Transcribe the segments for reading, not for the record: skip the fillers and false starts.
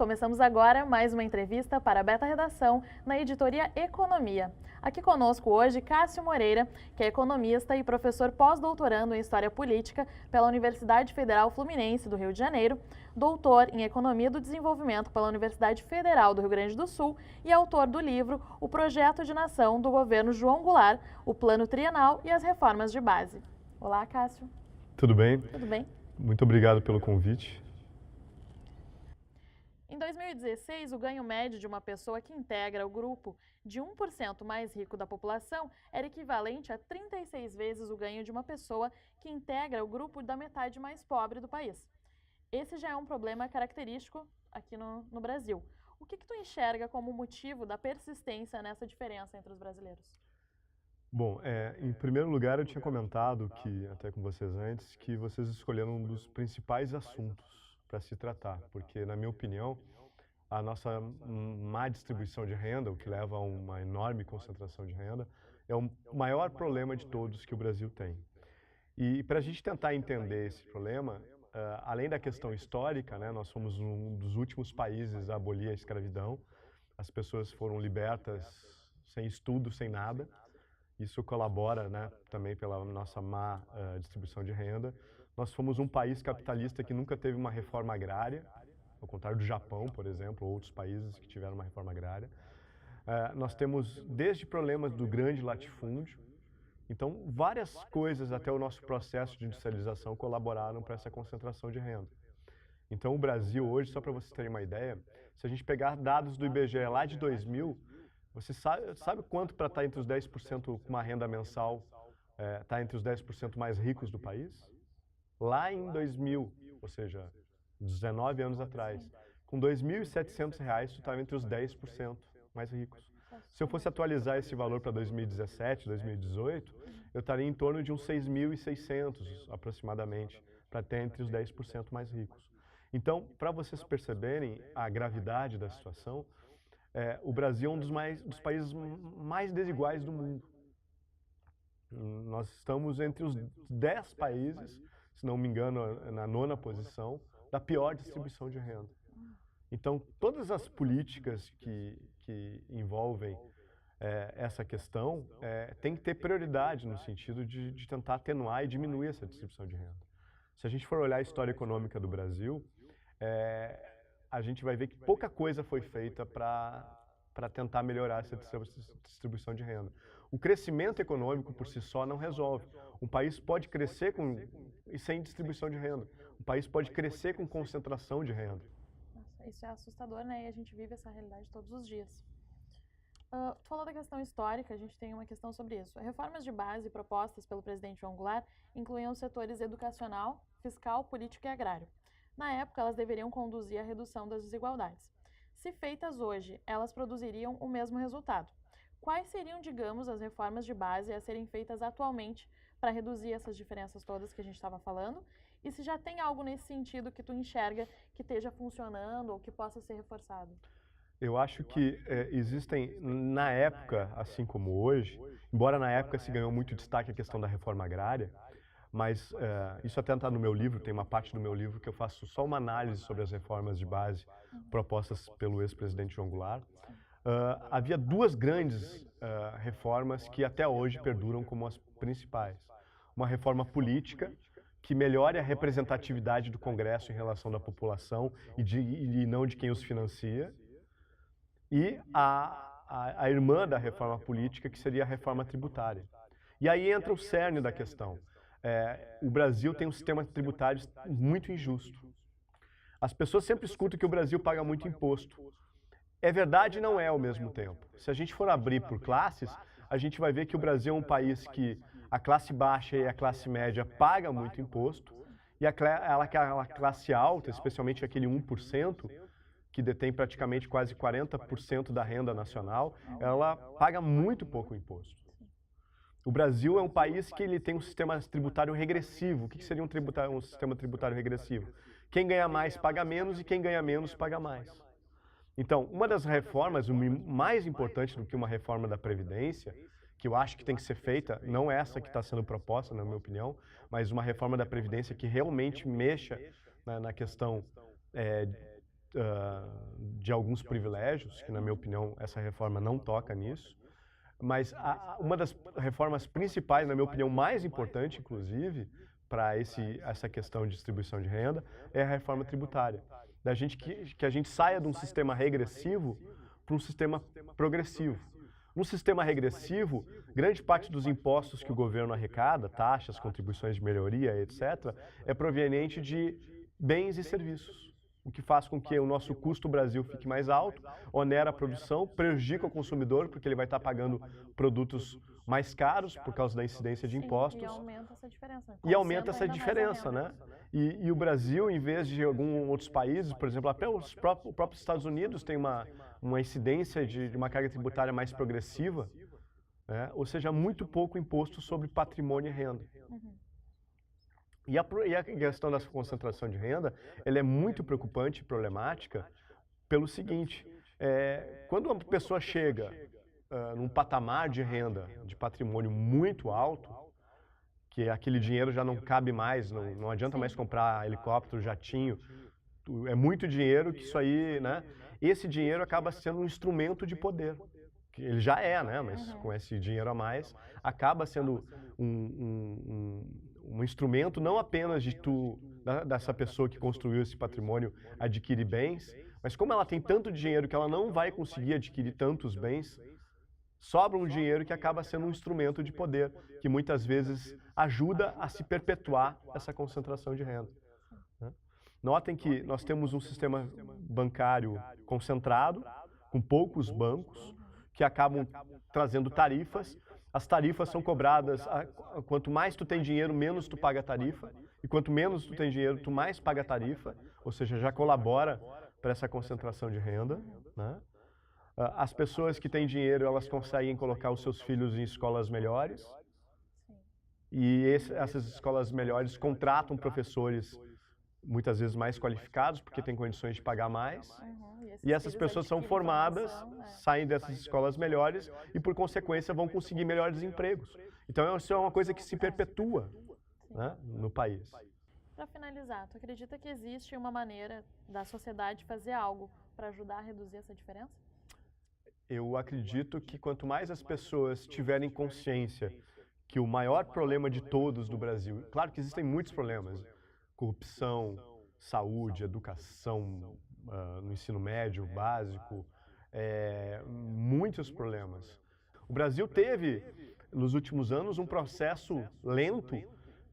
Começamos agora mais uma entrevista para a Beta Redação na editoria Economia. Aqui conosco hoje Cássio Moreira, que é economista e professor pós-doutorando em História Política pela Universidade Federal Fluminense do Rio de Janeiro, doutor em Economia do Desenvolvimento pela Universidade Federal do Rio Grande do Sul e autor do livro O Projeto de Nação do Governo João Goulart, o Plano Trienal e as Reformas de Base. Olá, Cássio. Tudo bem? Tudo bem? Muito obrigado pelo convite. Em 2016, o ganho médio de uma pessoa que integra o grupo de 1% mais rico da população era equivalente a 36 vezes o ganho de uma pessoa que integra o grupo da metade mais pobre do país. Esse já é um problema característico aqui no Brasil. O que tu enxerga como motivo da persistência nessa diferença entre os brasileiros? Bom, em primeiro lugar, eu tinha comentado até com vocês antes, que vocês escolheram um dos principais assuntos para se tratar, porque, na minha opinião, a nossa má distribuição de renda, o que leva a uma enorme concentração de renda, é o maior problema de todos que o Brasil tem. E para a gente tentar entender esse problema, além da questão histórica, né, nós fomos um dos últimos países a abolir a escravidão, as pessoas foram libertas sem estudo, sem nada. Isso colabora, né, também pela nossa má distribuição de renda. Nós fomos um país capitalista que nunca teve uma reforma agrária, ao contrário do Japão, por exemplo, ou outros países que tiveram uma reforma agrária. Nós temos desde problemas do grande latifúndio, então várias coisas até o nosso processo de industrialização colaboraram para essa concentração de renda. Então o Brasil hoje, só para vocês terem uma ideia, se a gente pegar dados do IBGE lá de 2000, você sabe quanto para estar entre os 10% com uma renda mensal, está entre os 10% mais ricos do país? Lá em 2000, ou seja, 19 anos atrás, com R$ 2.700, tu estava entre os 10% mais ricos. Se eu fosse atualizar esse valor para 2017, 2018, eu estaria em torno de uns 6.600 aproximadamente, para ter entre os 10% mais ricos. Então, para vocês perceberem a gravidade da situação, o Brasil é um dos países mais desiguais do mundo. Nós estamos entre os 10 países, se não me engano, na 9ª posição, da pior distribuição de renda. Então, todas as políticas que envolvem essa questão têm que ter prioridade no sentido de tentar atenuar e diminuir essa distribuição de renda. Se a gente for olhar a história econômica do Brasil, a gente vai ver que pouca coisa foi feita para tentar melhorar essa distribuição de renda. O crescimento econômico por si só não resolve. Um país pode crescer sem distribuição de renda. Um país pode crescer com concentração de renda. Nossa, isso é assustador, né? E a gente vive essa realidade todos os dias. Tu falou da questão histórica, a gente tem uma questão sobre isso. Reformas de base propostas pelo presidente João Goulart incluíam os setores educacional, fiscal, político e agrário. Na época, elas deveriam conduzir à redução das desigualdades. Se feitas hoje, elas produziriam o mesmo resultado. Quais seriam, digamos, as reformas de base a serem feitas atualmente para reduzir essas diferenças todas que a gente estava falando? E se já tem algo nesse sentido que tu enxerga que esteja funcionando ou que possa ser reforçado? Eu acho que existem, na época, assim como hoje, embora na época se ganhou muito destaque a questão da reforma agrária, mas isso até está no meu livro, tem uma parte do meu livro que eu faço só uma análise sobre as reformas de base propostas pelo ex-presidente João Goulart. Havia duas grandes reformas que até hoje perduram como as principais. Uma reforma política, que melhore a representatividade do Congresso em relação da população e não de quem os financia, e a irmã da reforma política, que seria a reforma tributária. E aí entra o cerne da questão. O Brasil tem um sistema tributário muito injusto. As pessoas sempre escutam que o Brasil paga muito imposto. É verdade e não é ao mesmo tempo. Se a gente for abrir por classes, a gente vai ver que o Brasil é um país que a classe baixa e a classe média pagam muito imposto, e a classe alta, especialmente aquele 1%, que detém praticamente quase 40% da renda nacional, ela paga muito pouco imposto. O Brasil é um país que ele tem um sistema tributário regressivo. O que seria um sistema tributário regressivo? Quem ganha mais paga menos e quem ganha menos paga mais. Então, uma das reformas, mais importante do que uma reforma da Previdência, que eu acho que tem que ser feita, não essa que está sendo proposta, na minha opinião, mas uma reforma da Previdência que realmente mexa na questão de alguns privilégios, que na minha opinião essa reforma não toca nisso, mas uma das reformas principais, na minha opinião mais importante inclusive, para essa questão de distribuição de renda, é a reforma tributária. Que a gente saia de um sistema regressivo para um sistema progressivo. No sistema regressivo, grande parte dos impostos que o governo arrecada, taxas, contribuições de melhoria, etc., é proveniente de bens e serviços, o que faz com que o nosso custo Brasil fique mais alto, onera a produção, prejudica o consumidor, porque ele vai estar pagando produtos mais caros por causa da incidência de impostos. E aumenta essa diferença. Né? E aumenta essa diferença, né? E o Brasil, em vez de alguns outros países, por exemplo, até os próprios Estados Unidos tem uma incidência de uma carga tributária mais progressiva, né? Ou seja, muito pouco imposto sobre patrimônio e renda. E a questão dessa concentração de renda, ela é muito preocupante e problemática pelo seguinte, quando uma pessoa chega num patamar de renda, de patrimônio muito alto, que aquele dinheiro já não cabe mais, não adianta mais comprar helicóptero, jatinho, é muito dinheiro que isso aí, né? Esse dinheiro acaba sendo um instrumento de poder, que ele já né? Mas com esse dinheiro a mais, acaba sendo um instrumento não apenas dessa pessoa que construiu esse patrimônio adquirir bens, mas como ela tem tanto dinheiro que ela não vai conseguir adquirir tantos bens, sobra um dinheiro que acaba sendo um instrumento de poder, que muitas vezes ajuda a se perpetuar essa concentração de renda. Né? Notem que nós temos um sistema bancário concentrado, com poucos bancos, que acabam trazendo tarifas. As tarifas são cobradas, quanto mais tu tem dinheiro, menos tu paga a tarifa, e quanto menos tu tem dinheiro, tu mais paga a tarifa, ou seja, já colabora para essa concentração de renda, né? As pessoas que têm dinheiro, elas conseguem colocar os seus filhos em escolas melhores. E essas escolas melhores contratam professores muitas vezes mais qualificados, porque têm condições de pagar mais. E essas pessoas são formadas, saem dessas escolas melhores e, por consequência, vão conseguir melhores empregos. Então, isso é uma coisa que se perpetua, né, no país. Para finalizar, tu acredita que existe uma maneira da sociedade fazer algo para ajudar a reduzir essa diferença? Eu acredito que quanto mais as pessoas tiverem consciência que o maior problema de todos do Brasil, claro que existem muitos problemas, corrupção, saúde, educação, no ensino médio, básico, muitos problemas. O Brasil teve, nos últimos anos, um processo lento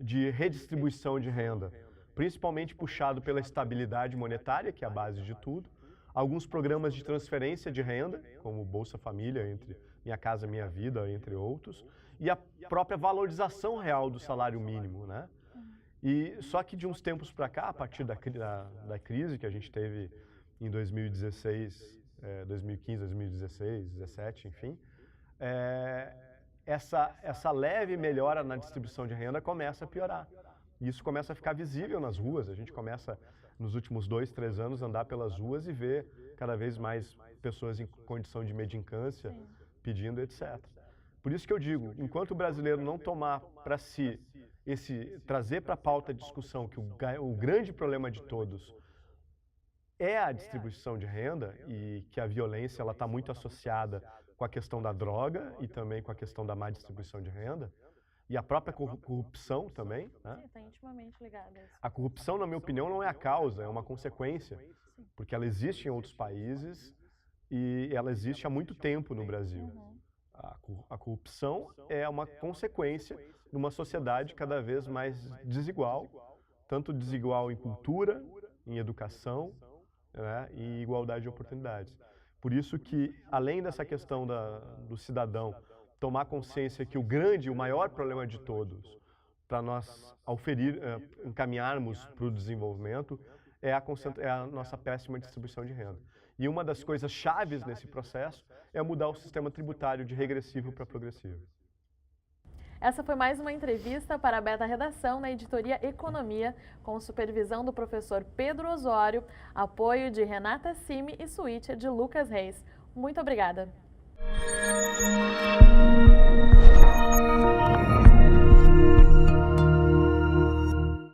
de redistribuição de renda, principalmente puxado pela estabilidade monetária, que é a base de tudo, alguns programas de transferência de renda, como Bolsa Família, entre Minha Casa Minha Vida, entre outros, e a própria valorização real do salário mínimo, né? E só que de uns tempos para cá, a partir da crise que a gente teve em 2016, 2015, 2016, 2017, enfim, essa leve melhora na distribuição de renda começa a piorar. E isso começa a ficar visível nas ruas, a gente começa, nos últimos 2, 3 anos, a andar pelas ruas e ver cada vez mais pessoas em condição de mendicância, pedindo, etc. Por isso que eu digo, enquanto o brasileiro não tomar para si trazer para a pauta a discussão que o grande problema de todos é a distribuição de renda e que a violência ela está muito associada com a questão da droga e também com a questão da má distribuição de renda e a própria corrupção também, né? Sim, está intimamente ligada a isso. A corrupção, na minha opinião, não é a causa, é uma consequência, porque ela existe em outros países e ela existe há muito tempo no Brasil. A corrupção é uma consequência de uma sociedade cada vez mais desigual, tanto desigual em cultura, em educação, né, e igualdade de oportunidades. Por isso que, além dessa questão do cidadão tomar consciência que o maior problema de todos, para nós encaminharmos para o desenvolvimento, é a nossa péssima distribuição de renda. E uma das coisas chaves nesse processo é mudar o sistema tributário de regressivo para progressivo. Essa foi mais uma entrevista para a Beta Redação na editoria Economia, com supervisão do professor Pedro Osório, apoio de Renata Cime e suíte de Lucas Reis. Muito obrigada!